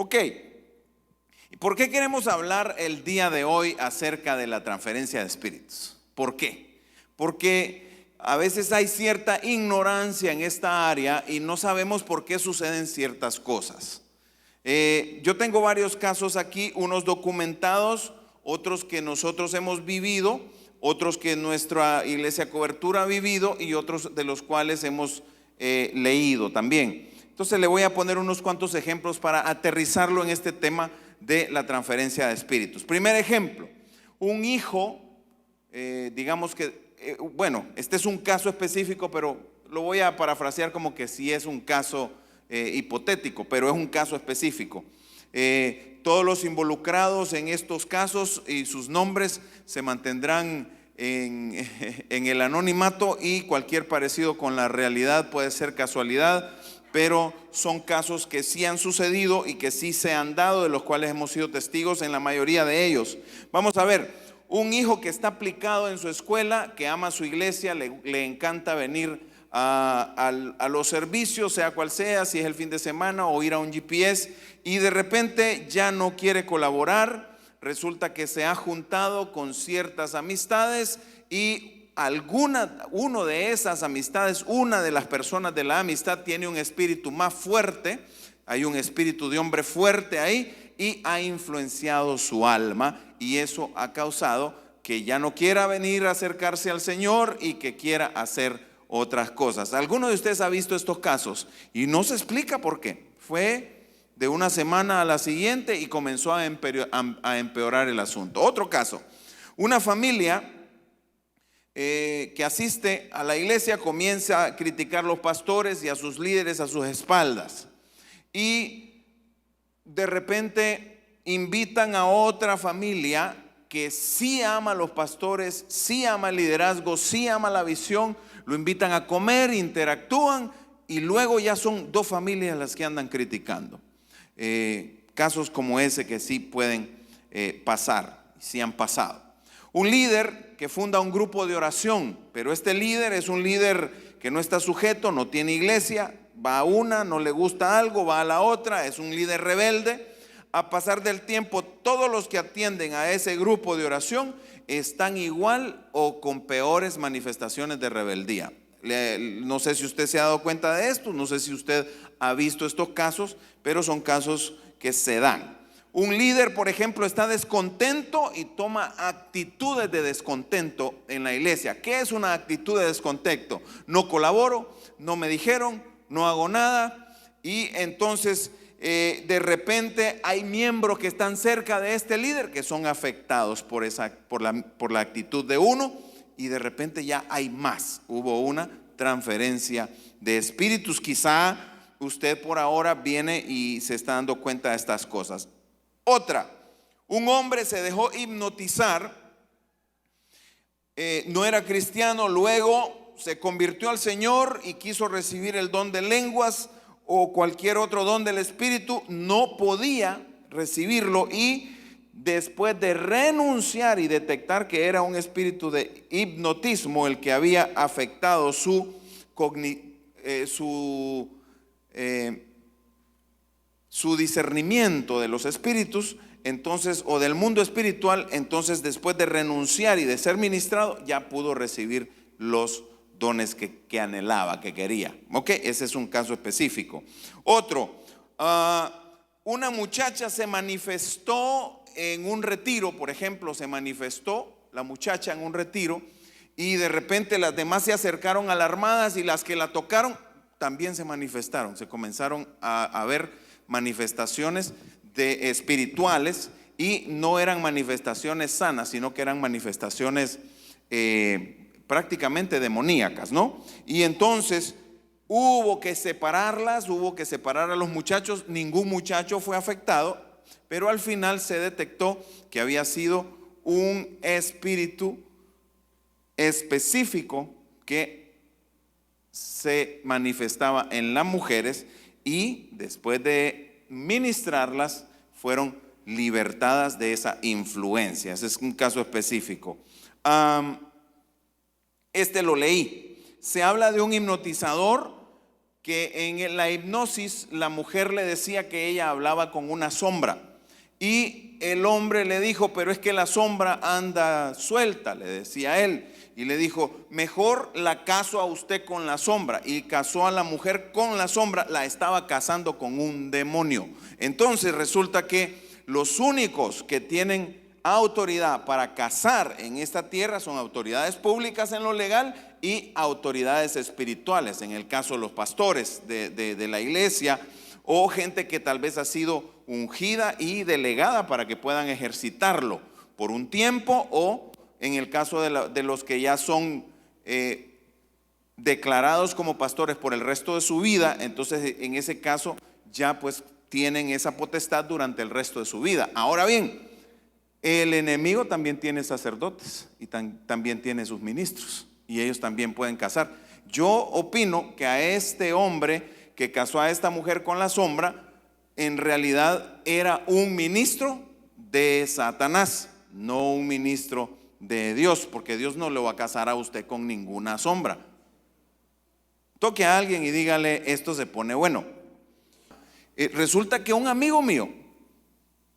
Ok, ¿por qué queremos hablar el día de hoy acerca de la transferencia de espíritus? ¿Por qué? Porque a veces hay cierta ignorancia en esta área y no sabemos por qué suceden ciertas cosas. Yo tengo varios casos aquí, unos documentados, otros que nosotros hemos vivido, otros que nuestra iglesia Cobertura ha vivido y otros de los cuales hemos leído también. Entonces le voy a poner unos cuantos ejemplos para aterrizarlo en este tema de la transferencia de espíritus. Primer ejemplo, un hijo, digamos que, bueno, este es un caso específico, pero lo voy a parafrasear como que sí es un caso hipotético, pero es un caso específico. Todos los involucrados en estos casos y sus nombres se mantendrán en el anonimato, y cualquier parecido con la realidad puede ser casualidad, pero son casos que sí han sucedido y que sí se han dado, de los cuales hemos sido testigos en la mayoría de ellos. Vamos a ver, un hijo que está aplicado en su escuela, que ama su iglesia, le encanta venir a los servicios, sea cual sea, si es el fin de semana o ir a un GPS, y de repente ya no quiere colaborar. Resulta que se ha juntado con ciertas amistades y uno de esas amistades, una de las personas de la amistad tiene un espíritu más fuerte, hay un espíritu de hombre fuerte ahí, y ha influenciado su alma, y eso ha causado que ya no quiera venir a acercarse al Señor y que quiera hacer otras cosas. ¿Alguno de ustedes ha visto estos casos? Y no se explica por qué. Fue de una semana a la siguiente y comenzó a empeorar el asunto. Otro caso, una familia que asiste a la iglesia comienza a criticar a los pastores y a sus líderes a sus espaldas, y de repente invitan a otra familia que sí ama a los pastores, sí ama el liderazgo, sí ama la visión, lo invitan a comer, interactúan, y luego ya son dos familias las que andan criticando. Casos como ese que sí pueden pasar, sí han pasado. Un líder que funda un grupo de oración, pero este líder es un líder que no está sujeto, no tiene iglesia, va a una, no le gusta algo, va a la otra, es un líder rebelde. A pasar del tiempo, todos los que atienden a ese grupo de oración están igual o con peores manifestaciones de rebeldía. No sé si usted se ha dado cuenta de esto, no sé si usted ha visto estos casos, pero son casos que se dan. Un líder, por ejemplo, está descontento y toma actitudes de descontento en la iglesia. ¿Qué es una actitud de descontento? No colaboro, no me dijeron, no hago nada, y entonces de repente hay miembros que están cerca de este líder que son afectados por la actitud de uno, y de repente ya hay más. Hubo una transferencia de espíritus. Quizá usted por ahora viene y se está dando cuenta de estas cosas. Otra, un hombre se dejó hipnotizar, no era cristiano, luego se convirtió al Señor y quiso recibir el don de lenguas o cualquier otro don del Espíritu, no podía recibirlo, y después de renunciar y detectar que era un espíritu de hipnotismo el que había afectado su discernimiento de los espíritus, entonces, o del mundo espiritual, entonces después de renunciar y de ser ministrado, ya pudo recibir los dones que anhelaba, que quería. Ok, ese es un caso específico. Otro, una muchacha se manifestó en un retiro, por ejemplo, se manifestó la muchacha en un retiro, y de repente las demás se acercaron alarmadas, y las que la tocaron también se manifestaron. Se comenzaron a ver manifestaciones espirituales, y no eran manifestaciones sanas, sino que eran manifestaciones prácticamente demoníacas, ¿no? Y entonces hubo que separarlas, hubo que separar a los muchachos. Ningún muchacho fue afectado, pero al final se detectó que había sido un espíritu específico que se manifestaba en las mujeres, y después de ministrarlas fueron libertadas de esa influencia. Ese es un caso específico. Este lo leí. Se habla de un hipnotizador que en la hipnosis la mujer le decía que ella hablaba con una sombra. Y el hombre le dijo, pero es que la sombra anda suelta, le decía él. Y le dijo, mejor la caso a usted con la sombra. Y casó a la mujer con la sombra, la estaba casando con un demonio. Entonces resulta que los únicos que tienen autoridad para casar en esta tierra son autoridades públicas en lo legal y autoridades espirituales, en el caso de los pastores de la iglesia, o gente que tal vez ha sido ungida y delegada para que puedan ejercitarlo por un tiempo, o en el caso de los que ya son declarados como pastores por el resto de su vida, entonces en ese caso ya pues tienen esa potestad durante el resto de su vida. Ahora bien, el enemigo también tiene sacerdotes y también tiene sus ministros, y ellos también pueden casar. Yo opino que a este hombre que casó a esta mujer con la sombra, en realidad era un ministro de Satanás, no un ministro de Dios, porque Dios no lo va a casar a usted con ninguna sombra. Toque a alguien y dígale, esto se pone bueno. Resulta que un amigo mío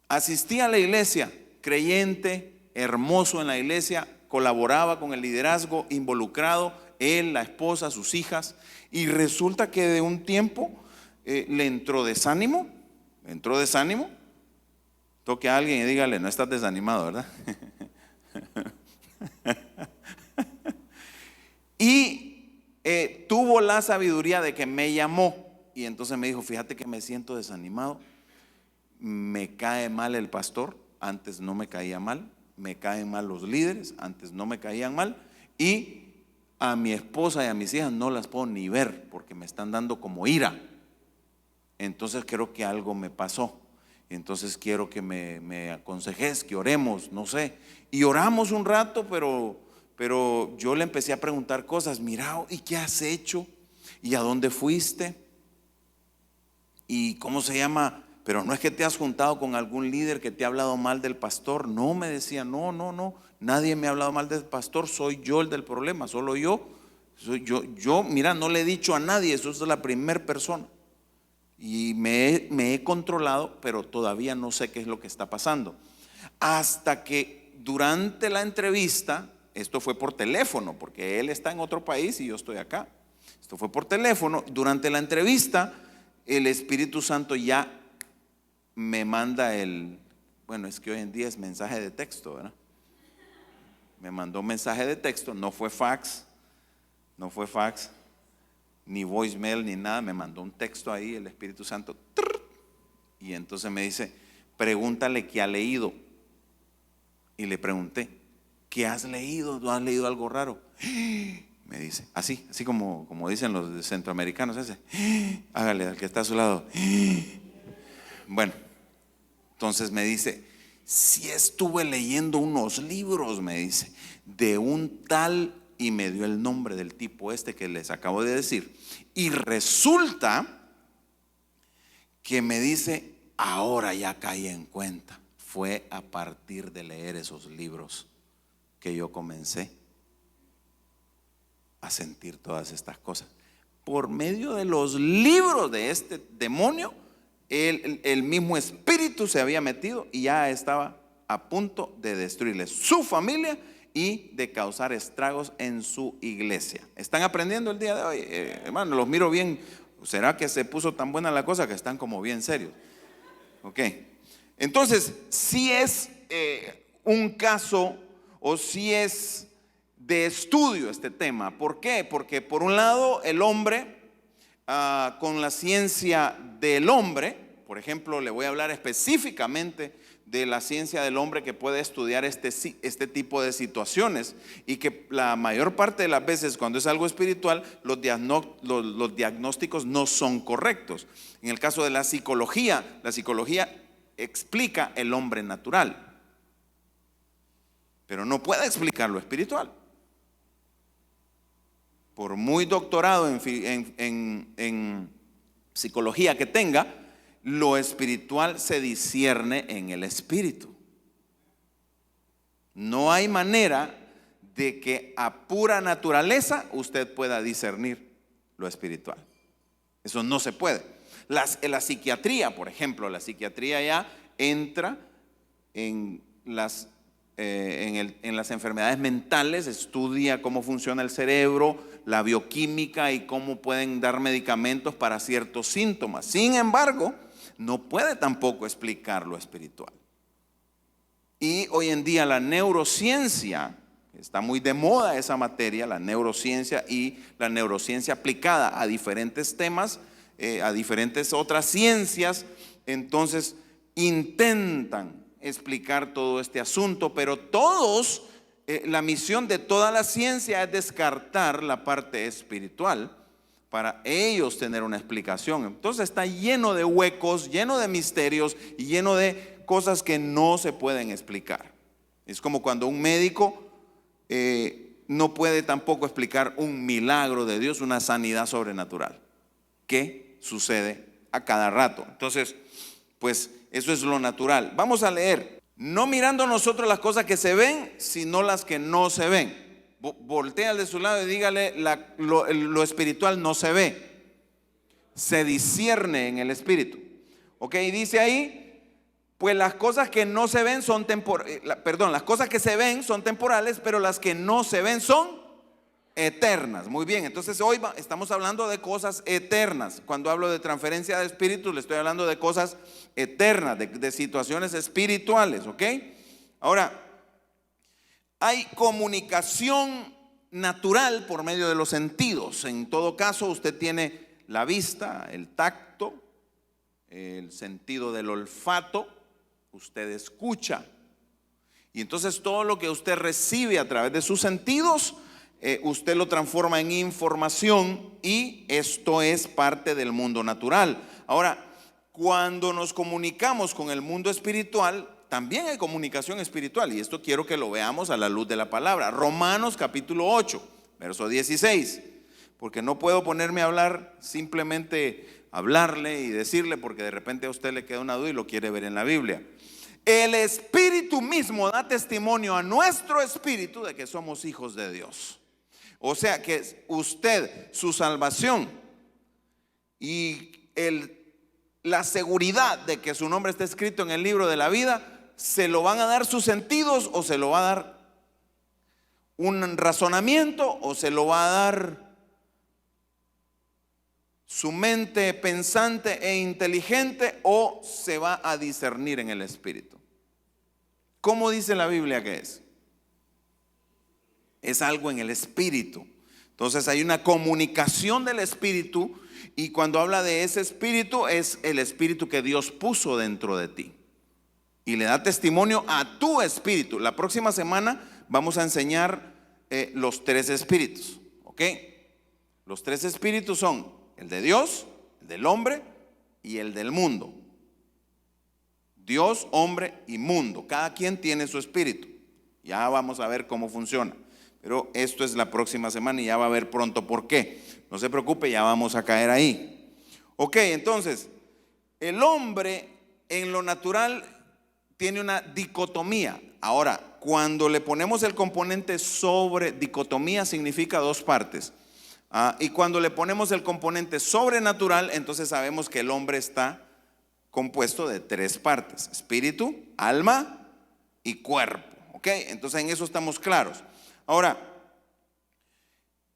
asistía a la iglesia, creyente, hermoso en la iglesia, colaboraba con el liderazgo, involucrado, él, la esposa, sus hijas, y resulta que de un tiempo le entró desánimo. Toque a alguien y dígale, no estás desanimado, ¿verdad? Y tuvo la sabiduría de que me llamó, y entonces me dijo, fíjate que me siento desanimado, me cae mal el pastor, antes no me caía mal, me caen mal los líderes, antes no me caían mal, y a mi esposa y a mis hijas no las puedo ni ver porque me están dando como ira. Entonces creo que algo me pasó. Entonces quiero que me aconsejes, que oremos, no sé. Y oramos un rato, pero yo le empecé a preguntar cosas. Mira, ¿y qué has hecho? ¿Y a dónde fuiste? ¿Y cómo se llama? Pero no es que te has juntado con algún líder que te ha hablado mal del pastor. No, me decía, no, nadie me ha hablado mal del pastor, soy yo el del problema, solo yo. Yo, mira, no le he dicho a nadie, eso es la primera persona. Y me he controlado, pero todavía no sé qué es lo que está pasando. Hasta que durante la entrevista, esto fue por teléfono, porque él está en otro país y yo estoy acá. Esto fue por teléfono. Durante la entrevista, el Espíritu Santo ya me manda bueno, es que hoy en día es mensaje de texto, ¿verdad? Me mandó mensaje de texto, no fue fax, ni voicemail, ni nada. Me mandó un texto ahí, el Espíritu Santo, y entonces me dice, pregúntale qué ha leído. Y le pregunté, ¿qué has leído? ¿No has leído algo raro? Me dice, así como dicen los centroamericanos, hágale al que está a su lado. Bueno, entonces me dice, si estuve leyendo unos libros, me dice, de un tal, y me dio el nombre del tipo que les acabo de decir. Y resulta que me dice, ahora ya caí en cuenta, fue a partir de leer esos libros que yo comencé a sentir todas estas cosas. Por medio de los libros de este demonio, el mismo espíritu se había metido y ya estaba a punto de destruirle su familia y de causar estragos en su iglesia. ¿Están aprendiendo el día de hoy? Hermano, los miro bien. ¿Será que se puso tan buena la cosa que están como bien serios? Ok. Entonces, si es un caso, o si es de estudio este tema. ¿Por qué? Porque por un lado el hombre, con la ciencia del hombre, por ejemplo, le voy a hablar específicamente de la ciencia del hombre que puede estudiar este tipo de situaciones, y que la mayor parte de las veces cuando es algo espiritual, los diagnósticos no son correctos. En el caso de la psicología explica el hombre natural, pero no puede explicar lo espiritual. Por muy doctorado en psicología que tenga, lo espiritual se discierne en el espíritu. No hay manera de que a pura naturaleza usted pueda discernir lo espiritual. Eso no se puede. La psiquiatría, por ejemplo, la psiquiatría ya entra en las enfermedades mentales, estudia cómo funciona el cerebro, la bioquímica y cómo pueden dar medicamentos para ciertos síntomas. Sin embargo, no puede tampoco explicar lo espiritual. Y hoy en día la neurociencia, está muy de moda esa materia, la neurociencia y la neurociencia aplicada a diferentes temas, a diferentes otras ciencias, entonces intentan explicar todo este asunto, pero todos, la misión de toda la ciencia es descartar la parte espiritual para ellos tener una explicación. Entonces está lleno de huecos, lleno de misterios y lleno de cosas que no se pueden explicar. Es como cuando un médico no puede tampoco explicar un milagro de Dios, una sanidad sobrenatural que sucede a cada rato. Entonces, pues eso es lo natural. Vamos a leer, no mirando nosotros las cosas que se ven, sino las que no se ven. Voltea al de su lado y dígale, lo espiritual no se ve, se discierne en el espíritu. Ok, dice ahí, pues las cosas que no se ven son las cosas que se ven son temporales, pero las que no se ven son eternas. Muy bien, entonces hoy estamos hablando de cosas eternas. Cuando hablo de transferencia de espíritus, le estoy hablando de cosas eternas, de situaciones espirituales, ¿ok? Ahora, hay comunicación natural por medio de los sentidos. En todo caso, usted tiene la vista, el tacto, el sentido del olfato, usted escucha. Y entonces todo lo que usted recibe a través de sus sentidos, usted lo transforma en información y esto es parte del mundo natural. Ahora, cuando nos comunicamos con el mundo espiritual, también hay comunicación espiritual y esto quiero que lo veamos a la luz de la palabra. Romanos capítulo 8, verso 16, porque no puedo ponerme a hablar, simplemente hablarle y decirle, porque de repente a usted le queda una duda y lo quiere ver en la Biblia. El Espíritu mismo da testimonio a nuestro espíritu de que somos hijos de Dios. O sea que usted, su salvación y la seguridad de que su nombre está escrito en el libro de la vida, ¿se lo van a dar sus sentidos o se lo va a dar un razonamiento o se lo va a dar su mente pensante e inteligente o se va a discernir en el espíritu? ¿Cómo dice la Biblia que es? Es algo en el espíritu. Entonces hay una comunicación del espíritu y cuando habla de ese espíritu es el espíritu que Dios puso dentro de ti y le da testimonio a tu espíritu. La próxima semana vamos a enseñar los tres espíritus, ¿ok? Los tres espíritus son el de Dios, el del hombre y el del mundo. Dios, hombre y mundo. Cada quien tiene su espíritu. Ya vamos a ver cómo funciona. Pero esto es la próxima semana y ya va a ver pronto por qué. No se preocupe, ya vamos a caer ahí. Ok, entonces, el hombre en lo natural tiene una dicotomía. Ahora, cuando le ponemos el componente sobre, dicotomía significa dos partes. Y cuando le ponemos el componente sobrenatural, entonces sabemos que el hombre está compuesto de tres partes: espíritu, alma y cuerpo. ¿Ok? Entonces en eso estamos claros. Ahora,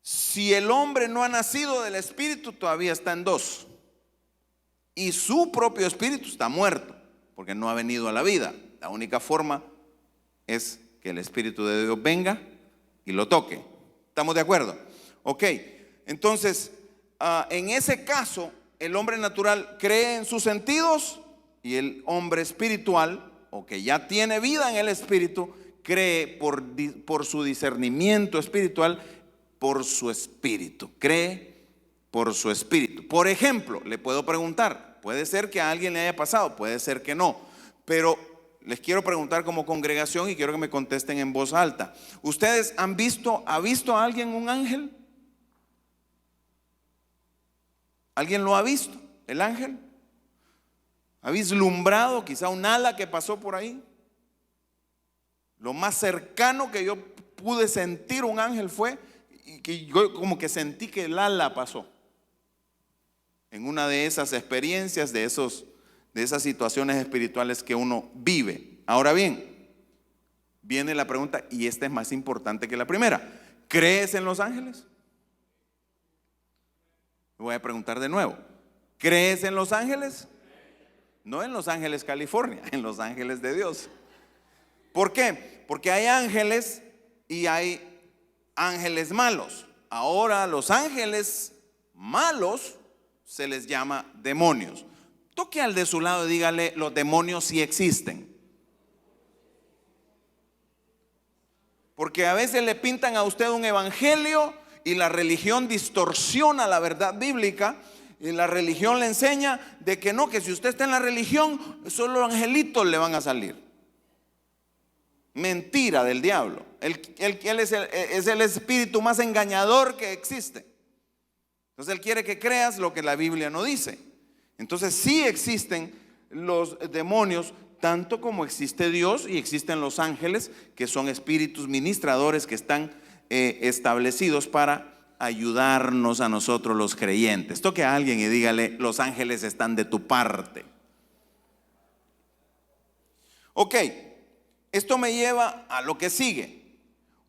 si el hombre no ha nacido del espíritu, todavía está en dos. Y su propio espíritu está muerto, porque no ha venido a la vida. La única forma es que el Espíritu de Dios venga y lo toque. ¿Estamos de acuerdo? Ok, entonces, en ese caso, el hombre natural cree en sus sentidos y el hombre espiritual, o que ya tiene vida en el espíritu, cree por su discernimiento espiritual, por su espíritu. Cree por su espíritu. Por ejemplo, le puedo preguntar, puede ser que a alguien le haya pasado, puede ser que no, pero les quiero preguntar como congregación y quiero que me contesten en voz alta. ¿Ustedes ha visto a alguien un ángel? ¿Alguien lo ha visto, el ángel? ¿Ha vislumbrado quizá un ala que pasó por ahí? Lo más cercano que yo pude sentir un ángel fue que yo como que sentí que el ala pasó. en una de esas experiencias, de esas situaciones espirituales que uno vive. Ahora bien, viene la pregunta, y esta es más importante que la primera: ¿crees en los ángeles? Voy a preguntar de nuevo: ¿crees en los ángeles? No en Los Ángeles, California, en los ángeles de Dios. ¿Por qué? Porque hay ángeles y hay ángeles malos. Ahora los ángeles malos se les llama demonios. Toque al de su lado y dígale: los demonios sí existen. Porque a veces le pintan a usted un evangelio y la religión distorsiona la verdad bíblica. Y la religión le enseña de que no, que si usted está en la religión, solo angelitos le van a salir. Mentira del diablo. Él es el espíritu más engañador que existe. Entonces él quiere que creas lo que la Biblia no dice. Entonces sí existen los demonios, tanto como existe Dios y existen los ángeles, que son espíritus ministradores que están establecidos para ayudarnos a nosotros los creyentes. Toque a alguien y dígale: los ángeles están de tu parte. Ok, esto me lleva a lo que sigue.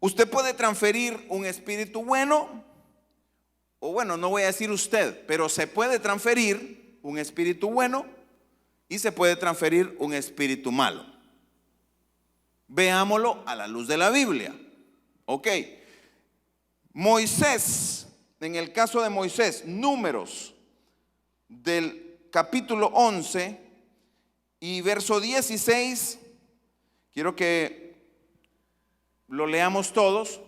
Usted puede transferir un espíritu bueno, o bueno, no voy a decir usted, pero se puede transferir un espíritu bueno y se puede transferir un espíritu malo. Veámoslo a la luz de la Biblia. Ok, Moisés, en el caso de Moisés, Números del capítulo 11 y verso 16, quiero que lo leamos todos.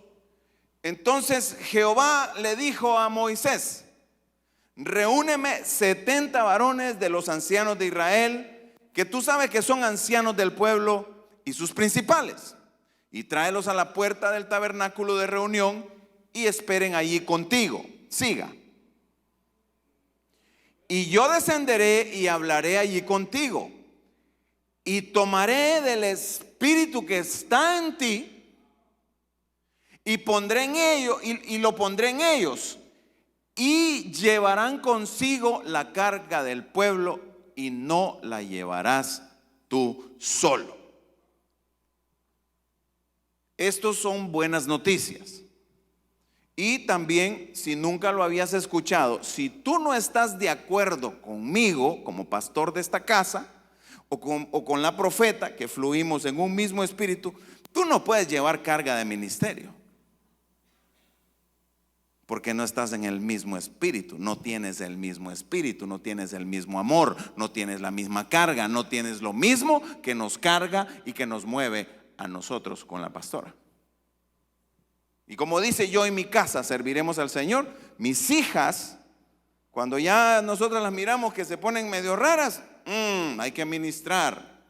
Entonces Jehová le dijo a Moisés: reúneme 70 varones de los ancianos de Israel, que tú sabes que son ancianos del pueblo, y sus principales, y tráelos a la puerta del tabernáculo de reunión, y esperen allí contigo. Siga. Y yo descenderé y hablaré allí contigo, y tomaré del espíritu que está en ti, y pondré en ellos, y lo pondré en ellos, y llevarán consigo la carga del pueblo, y no la llevarás tú solo. Estos son buenas noticias. Y también, si nunca lo habías escuchado, si tú no estás de acuerdo conmigo como pastor de esta casa, o con la profeta, que fluimos en un mismo espíritu, tú no puedes llevar carga de ministerio, porque no estás en el mismo espíritu, no tienes el mismo espíritu, no tienes el mismo amor, no tienes la misma carga, no tienes lo mismo que nos carga y que nos mueve a nosotros con la pastora. Y como dice: yo y mi casa serviremos al Señor. Mis hijas, cuando ya nosotros las miramos que se ponen medio raras, hay que ministrar,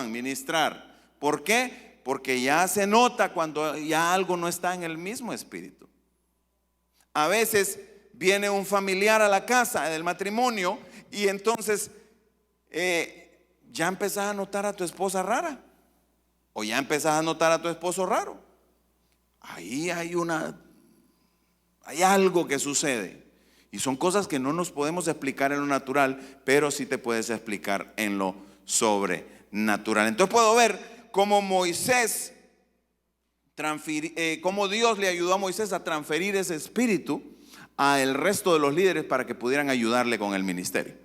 ministrar. ¿Por qué? Porque ya se nota cuando ya algo no está en el mismo espíritu. A veces viene un familiar a la casa del matrimonio y entonces ya empezás a notar a tu esposa rara, o ya empezás a notar a tu esposo raro. Ahí hay algo que sucede, y son cosas que no nos podemos explicar en lo natural, pero sí te puedes explicar en lo sobrenatural. Entonces puedo ver cómo cómo Dios le ayudó a Moisés a transferir ese espíritu al resto de los líderes para que pudieran ayudarle con el ministerio.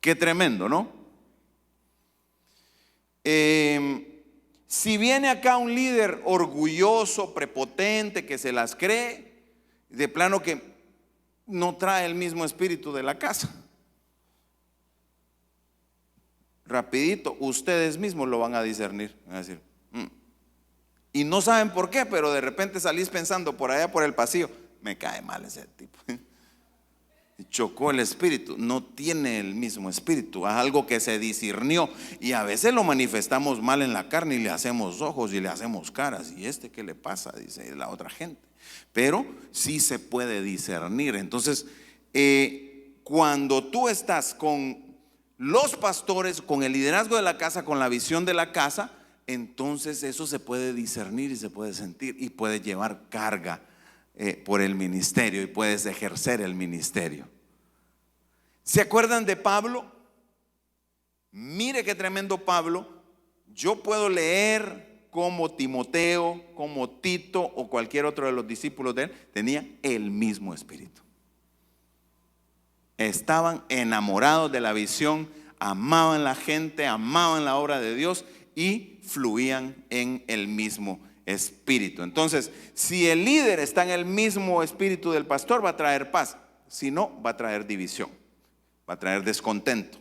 Qué tremendo, ¿no? Si viene acá un líder orgulloso, prepotente, que se las cree, de plano que no trae el mismo espíritu de la casa, rapidito ustedes mismos lo van a discernir, van a decir, y no saben por qué, pero de repente salís pensando por allá por el pasillo: me cae mal ese tipo. Chocó el espíritu, no tiene el mismo espíritu, es algo que se discernió, y a veces lo manifestamos mal en la carne y le hacemos ojos y le hacemos caras, y ¿qué le pasa?, dice la otra gente. Pero sí se puede discernir. Entonces cuando tú estás con los pastores, con el liderazgo de la casa, con la visión de la casa, entonces eso se puede discernir y se puede sentir y puede llevar carga por el ministerio y puedes ejercer el ministerio. ¿Se acuerdan de Pablo? Mire qué tremendo Pablo. Yo puedo leer como Timoteo, como Tito o cualquier otro de los discípulos de él tenía el mismo espíritu. Estaban enamorados de la visión, amaban la gente, amaban la obra de Dios y fluían en el mismo espíritu. Entonces, si el líder está en el mismo espíritu del pastor, va a traer paz. Si no, va a traer división, va a traer descontento,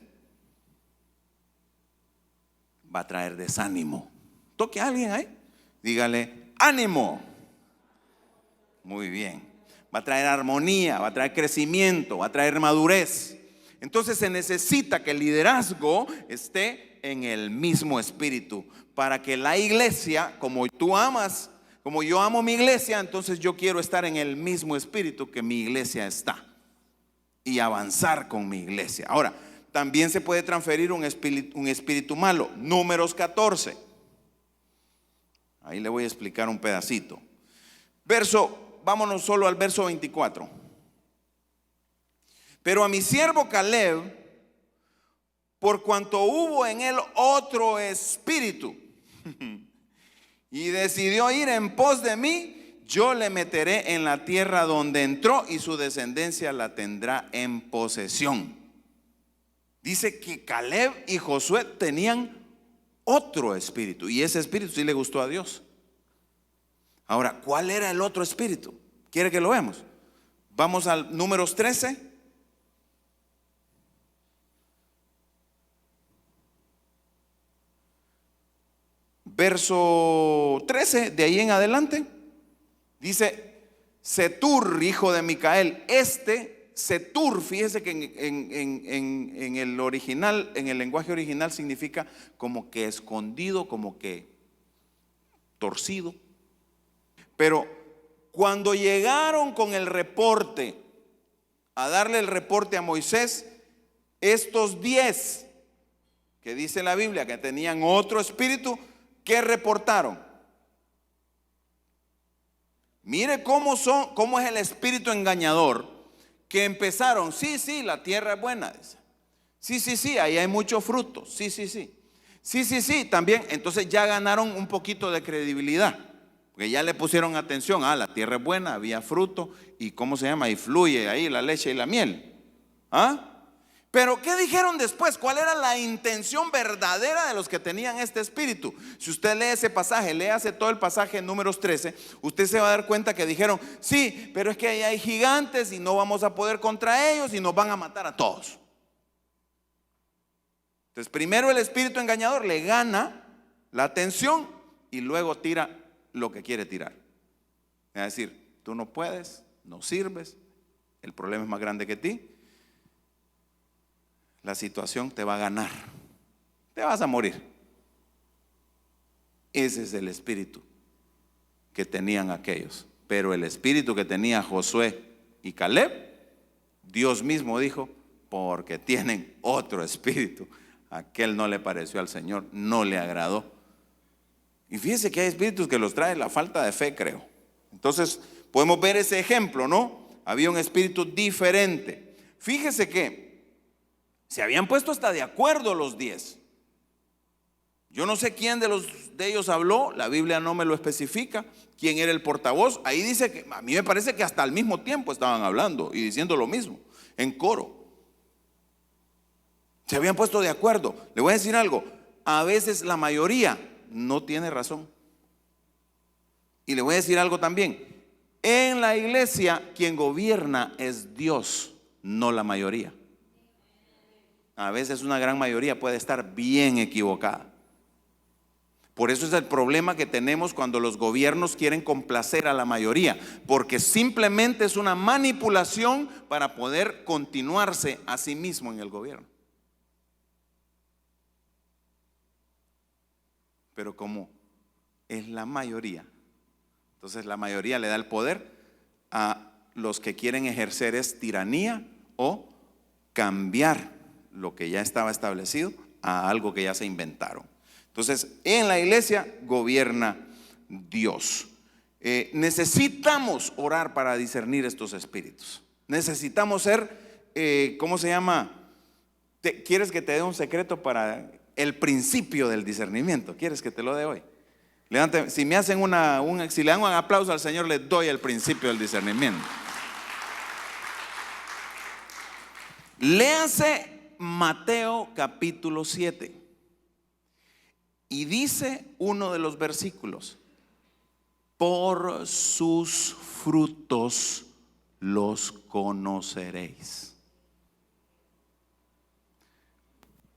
va a traer desánimo. Toque a alguien ahí, dígale ánimo. Muy bien. Va a traer armonía, va a traer crecimiento, va a traer madurez. Entonces se necesita que el liderazgo esté en el mismo espíritu para que la iglesia, como tú amas, como yo amo mi iglesia, entonces yo quiero estar en el mismo espíritu que mi iglesia está y avanzar con mi iglesia. Ahora, también se puede transferir un espíritu malo. Números 14. Ahí le voy a explicar un pedacito. Vámonos solo al verso 24. Pero a mi siervo Caleb, por cuanto hubo en él otro espíritu y decidió ir en pos de mí, yo le meteré en la tierra donde entró y su descendencia la tendrá en posesión. Dice que Caleb y Josué tenían otro espíritu y ese espíritu sí le gustó a Dios. Ahora, ¿cuál era el otro espíritu? ¿Quiere que lo veamos? Vamos al Números 13. Verso 13, de ahí en adelante. Dice, Setur, hijo de Micael. Setur, fíjese que en el original, en el lenguaje original significa como que escondido, como que torcido. Pero cuando llegaron con el reporte, a darle el reporte a Moisés, estos 10 que dice la Biblia que tenían otro espíritu, ¿qué reportaron? Mire cómo es el espíritu engañador, que empezaron, sí, la tierra es buena, dice. Sí, ahí hay mucho fruto, sí, también, entonces ya ganaron un poquito de credibilidad. Porque ya le pusieron atención, la tierra es buena, había fruto y ¿cómo se llama? Y fluye ahí la leche y la miel. Pero ¿qué dijeron después? ¿Cuál era la intención verdadera de los que tenían este espíritu? Si usted lee ese pasaje, léase todo el pasaje en Números 13, usted se va a dar cuenta que dijeron, sí, pero es que ahí hay gigantes y no vamos a poder contra ellos y nos van a matar a todos. Entonces primero el espíritu engañador le gana la atención y luego tira lo que quiere tirar. Es decir, tú no puedes, no sirves, el problema es más grande que ti, la situación te va a ganar, te vas a morir. Ese es el espíritu que tenían aquellos. Pero el espíritu que tenía Josué y Caleb, Dios mismo dijo, porque tienen otro espíritu. Aquel no le pareció al Señor, no le agradó. Y fíjense que hay espíritus que los trae la falta de fe, creo. Entonces podemos ver ese ejemplo, ¿no? Había un espíritu diferente. Fíjese que se habían puesto hasta de acuerdo los 10. Yo no sé quién de ellos habló, la Biblia no me lo especifica, quién era el portavoz. Ahí dice que a mí me parece que hasta al mismo tiempo estaban hablando y diciendo lo mismo, en coro. Se habían puesto de acuerdo. Le voy a decir algo, a veces la mayoría no tiene razón. Y le voy a decir algo también, en la iglesia quien gobierna es Dios, no la mayoría. A veces una gran mayoría puede estar bien equivocada. Por eso es el problema que tenemos cuando los gobiernos quieren complacer a la mayoría, porque simplemente es una manipulación para poder continuarse a sí mismo en el gobierno. Pero como es la mayoría, entonces la mayoría le da el poder a los que quieren ejercer es tiranía o cambiar lo que ya estaba establecido a algo que ya se inventaron. Entonces en la iglesia gobierna Dios. necesitamos orar para discernir estos espíritus. Necesitamos ser, ¿cómo se llama? ¿Quieres que te dé un secreto para el principio del discernimiento? ¿Quieres que te lo dé hoy? Levante, si me hacen si le dan un aplauso al Señor, le doy el principio del discernimiento. Léase Mateo capítulo 7 y dice uno de los versículos: por sus frutos los conoceréis.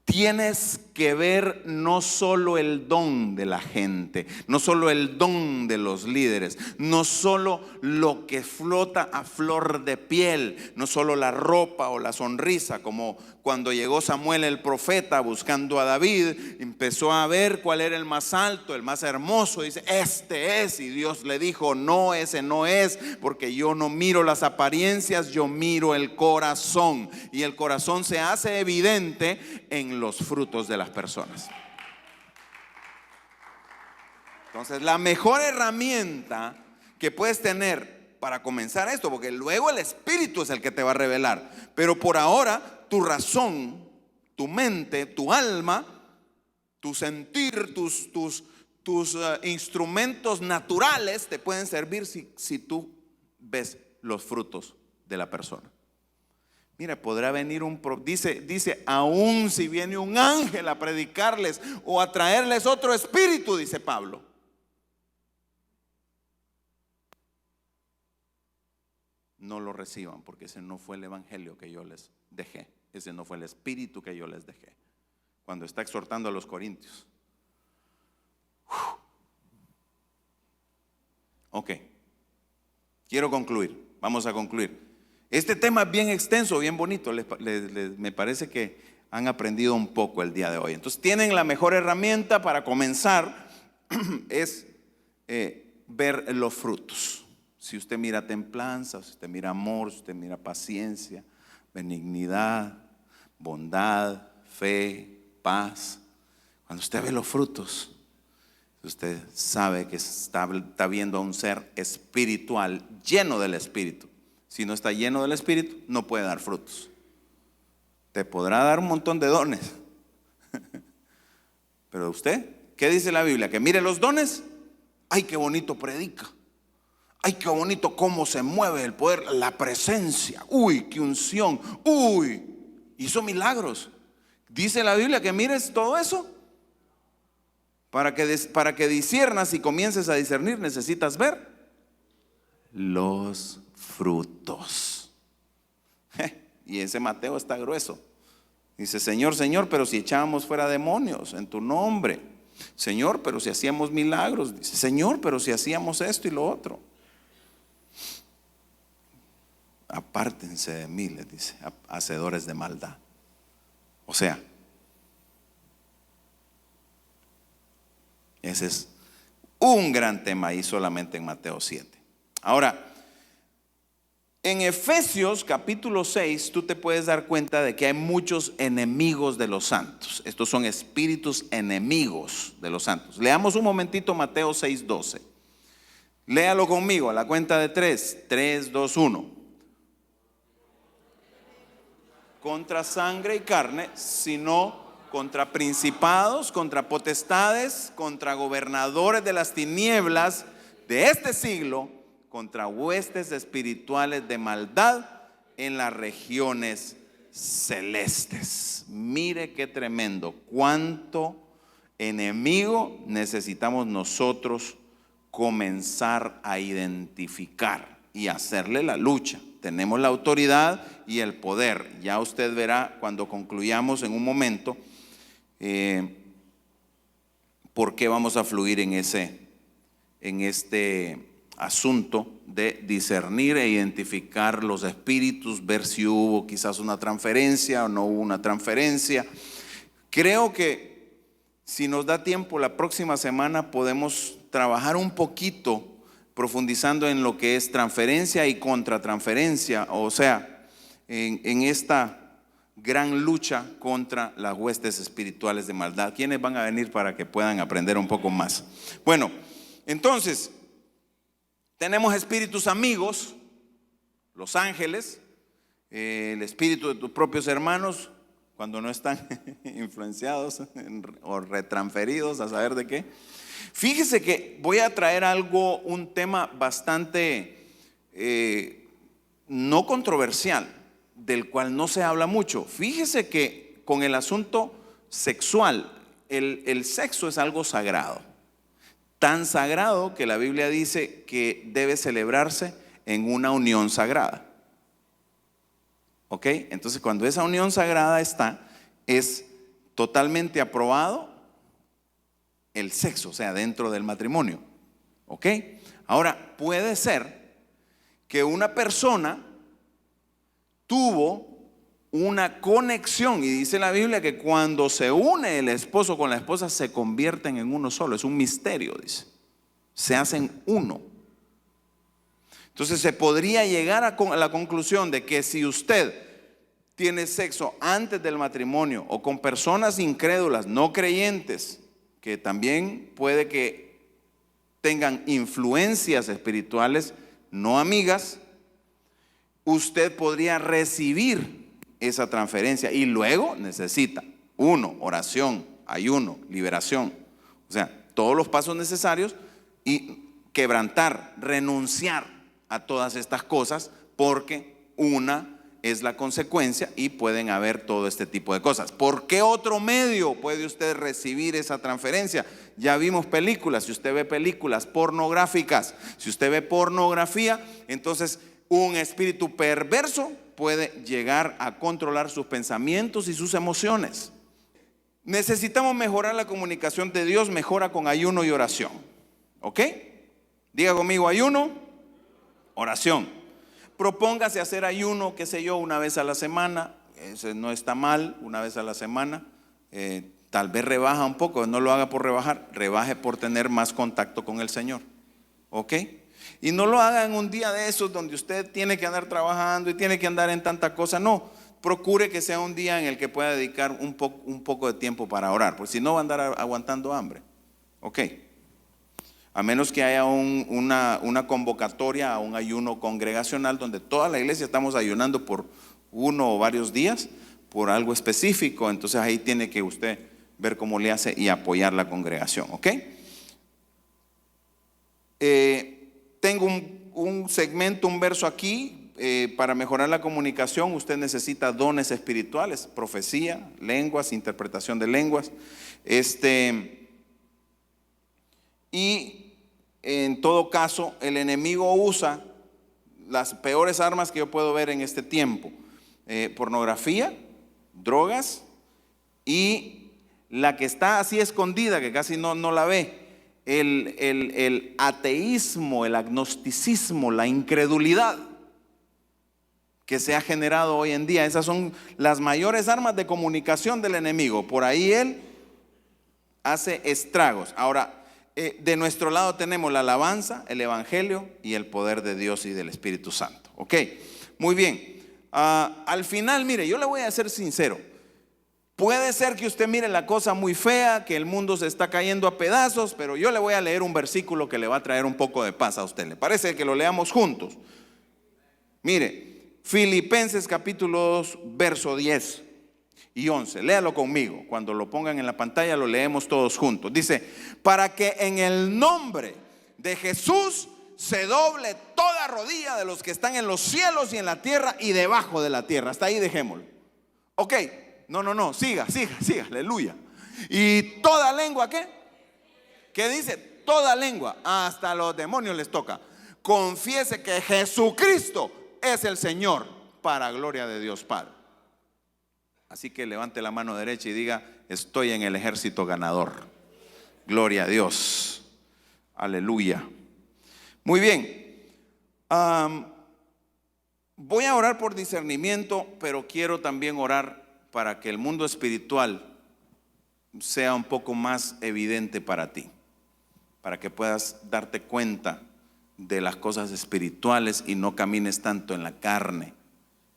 Tienes que ver no solo el don de la gente, no solo el don de los líderes, no solo lo que flota a flor de piel, no solo la ropa o la sonrisa, como cuando llegó Samuel el profeta buscando a David, empezó a ver cuál era el más alto, el más hermoso, dice, este es, y Dios le dijo, no, ese no es, porque yo no miro las apariencias, yo miro el corazón, y el corazón se hace evidente en los frutos de las personas. Entonces, la mejor herramienta que puedes tener para comenzar esto, porque luego el Espíritu es el que te va a revelar, pero por ahora tu razón, tu mente, tu alma, tu sentir, tus instrumentos naturales te pueden servir si tú ves los frutos de la persona. Mira, podrá venir dice, aún si viene un ángel a predicarles o a traerles otro espíritu, dice Pablo, no lo reciban, porque ese no fue el evangelio que yo les dejé, ese no fue el espíritu que yo les dejé. Cuando está exhortando a los corintios. Ok, quiero concluir, vamos a concluir. Este tema es bien extenso, bien bonito. Me parece que han aprendido un poco el día de hoy. Entonces tienen la mejor herramienta para comenzar es ver los frutos. Si usted mira templanza, si usted mira amor, si usted mira paciencia, benignidad, bondad, fe, paz, cuando usted ve los frutos, usted sabe que está viendo a un ser espiritual lleno del Espíritu. Si no está lleno del Espíritu, no puede dar frutos. Te podrá dar un montón de dones. Pero usted, ¿qué dice la Biblia? Que mire los dones. Ay, qué bonito predica. Ay, qué bonito cómo se mueve el poder, la presencia. Uy, qué unción. Uy, hizo milagros. Dice la Biblia que mires todo eso. Para que disciernas y comiences a discernir, necesitas ver los frutos. Y ese Mateo está grueso. Dice, Señor, Señor, pero si echábamos fuera demonios en tu nombre. Señor, pero si hacíamos milagros. Dice, Señor, pero si hacíamos esto y lo otro. Apártense de mí, les dice, hacedores de maldad. O sea, ese es un gran tema ahí solamente en Mateo 7. Ahora, en Efesios capítulo 6 tú te puedes dar cuenta de que hay muchos enemigos de los santos. Estos son espíritus enemigos de los santos. Leamos un momentito Mateo 6:12. Léalo conmigo a la cuenta de 3. 3, 2, 1. Contra sangre y carne, sino contra principados, contra potestades, contra gobernadores de las tinieblas de este siglo, contra huestes espirituales de maldad en las regiones celestes. Mire qué tremendo, cuánto enemigo necesitamos nosotros comenzar a identificar y hacerle la lucha. Tenemos la autoridad y el poder. Ya usted verá cuando concluyamos en un momento por qué vamos a fluir en este asunto de discernir e identificar los espíritus, ver si hubo quizás una transferencia o no hubo una transferencia. Creo que si nos da tiempo la próxima semana podemos trabajar un poquito profundizando en lo que es transferencia y contratransferencia, o sea, en esta gran lucha contra las huestes espirituales de maldad. ¿Quiénes van a venir para que puedan aprender un poco más? Bueno, entonces Tenemos espíritus amigos, los ángeles, el espíritu de tus propios hermanos, cuando no están influenciados o retransferidos a saber de qué. Fíjese que voy a traer un tema bastante no controversial, del cual no se habla mucho. Fíjese que con el asunto sexual, el sexo es algo sagrado, tan sagrado que la Biblia dice que debe celebrarse en una unión sagrada. ¿Ok? Entonces, cuando esa unión sagrada es totalmente aprobado el sexo, o sea, dentro del matrimonio. ¿Ok? Ahora, puede ser que una persona tuvo una conexión, y dice la Biblia que cuando se une el esposo con la esposa se convierten en uno solo. Es un misterio, dice. Se hacen uno. Entonces se podría llegar a la conclusión de que si usted tiene sexo antes del matrimonio o con personas incrédulas, no creyentes, que también puede que tengan influencias espirituales no amigas, usted podría recibir esa transferencia y luego necesita, 1, oración, ayuno, liberación, o sea, todos los pasos necesarios y quebrantar, renunciar a todas estas cosas, porque una es la consecuencia y pueden haber todo este tipo de cosas. ¿Por qué otro medio puede usted recibir esa transferencia? Ya vimos películas. Si usted ve películas pornográficas, si usted ve pornografía, entonces un espíritu perverso puede llegar a controlar sus pensamientos y sus emociones. Necesitamos mejorar la comunicación de Dios. Mejora con ayuno y oración. ¿Ok? Diga conmigo: ayuno, oración. Propóngase hacer ayuno, qué sé yo, una vez a la semana. Eso no está mal, una vez a la semana. Tal vez rebaja un poco, no lo haga por rebajar, rebaje por tener más contacto con el Señor. ¿Ok? Y no lo haga en un día de esos donde usted tiene que andar trabajando y tiene que andar en tanta cosa. No, procure que sea un día en el que pueda dedicar un poco de tiempo para orar, porque si no va a andar aguantando hambre. ¿Ok? A menos que haya una convocatoria a un ayuno congregacional donde toda la iglesia estamos ayunando por uno o varios días por algo específico. Entonces ahí tiene que usted ver cómo le hace y apoyar la congregación. ¿Ok? Tengo un segmento, un verso aquí. Para mejorar la comunicación usted necesita dones espirituales: profecía, lenguas, interpretación de lenguas. Y en todo caso, el enemigo usa las peores armas que yo puedo ver en este tiempo: pornografía, drogas, y la que está así escondida, que casi no la ve, el ateísmo, el agnosticismo, la incredulidad que se ha generado hoy en día. Esas son las mayores armas de comunicación del enemigo. Por ahí él hace estragos. Ahora, de nuestro lado tenemos la alabanza, el evangelio y el poder de Dios y del Espíritu Santo. Ok, muy bien. Al final, mire, yo le voy a ser sincero. Puede ser que usted mire la cosa muy fea, que el mundo se está cayendo a pedazos, pero yo le voy a leer un versículo que le va a traer un poco de paz a usted. ¿Le parece que lo leamos juntos? Mire, Filipenses capítulo 2, verso 10 y 11. Léalo conmigo. Cuando lo pongan en la pantalla lo leemos todos juntos. Dice: para que en el nombre de Jesús se doble toda rodilla de los que están en los cielos y en la tierra y debajo de la tierra. Hasta ahí dejémoslo. Ok, no, siga, aleluya. Y toda lengua, ¿qué? ¿Qué dice? Toda lengua, hasta los demonios les toca, confiese que Jesucristo es el Señor, para gloria de Dios Padre. Así que levante la mano derecha y diga: estoy en el ejército ganador. Gloria a Dios. Aleluya. Muy bien. Voy a orar por discernimiento, pero quiero también orar para que el mundo espiritual sea un poco más evidente para ti, para que puedas darte cuenta de las cosas espirituales y no camines tanto en la carne.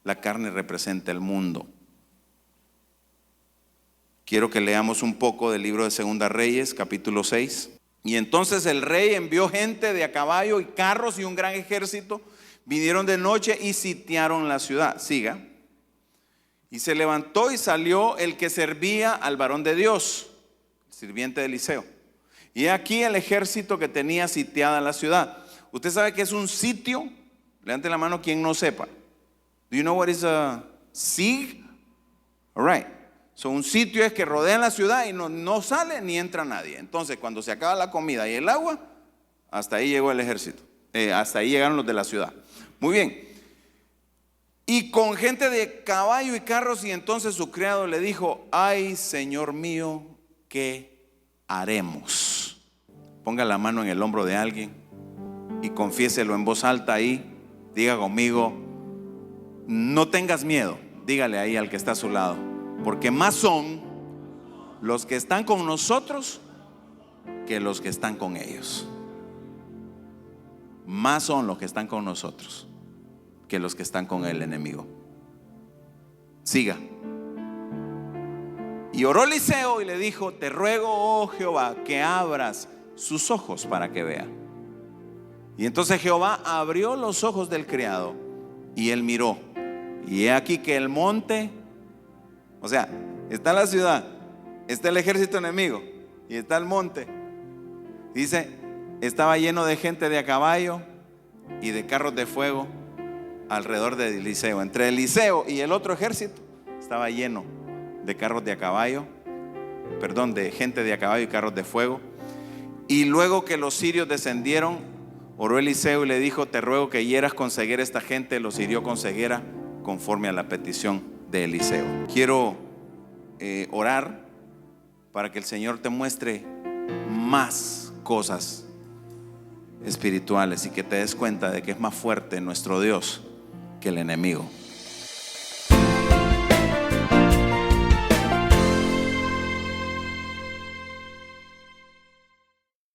La carne representa el mundo. Quiero que leamos un poco del libro de Segunda Reyes, capítulo 6. Y entonces el rey envió gente de a caballo y carros y un gran ejército. Vinieron de noche y sitiaron la ciudad. Siga. Y se levantó y salió el que servía al varón de Dios, el sirviente de Eliseo. Y aquí el ejército que tenía sitiada la ciudad. ¿Usted sabe qué es un sitio? Levante la mano quien no sepa. Do you know what is a siege? All right. So, un sitio es que rodean la ciudad y no sale ni entra nadie. Entonces, cuando se acaba la comida y el agua, hasta ahí llegó el ejército. Hasta ahí llegaron los de la ciudad. Muy bien. Y con gente de caballo y carros, y entonces su criado le dijo: ay, Señor mío, ¿qué haremos? Ponga la mano en el hombro de alguien y confiéselo en voz alta ahí. Diga conmigo: no tengas miedo. Dígale ahí al que está a su lado, porque más son los que están con nosotros que los que están con ellos. Más son los que están con nosotros que los que están con el enemigo. Siga. Y oró Eliseo y le dijo: te ruego, oh Jehová, que abras sus ojos para que vea. Y entonces Jehová abrió los ojos del criado y él miró, y he aquí que el monte, o sea, está la ciudad, está el ejército enemigo y está el monte. Dice, estaba lleno de gente de a caballo y de carros de fuego alrededor de Eliseo. Entre Eliseo y el otro ejército estaba lleno de carros de a caballo, perdón, de gente de a caballo y carros de fuego. Y luego que los sirios descendieron, oró Eliseo y le dijo: te ruego que hieras con ceguera esta gente. Los hirió con ceguera conforme a la petición de Eliseo. Quiero orar para que el Señor te muestre más cosas espirituales y que te des cuenta de que es más fuerte nuestro Dios que el enemigo.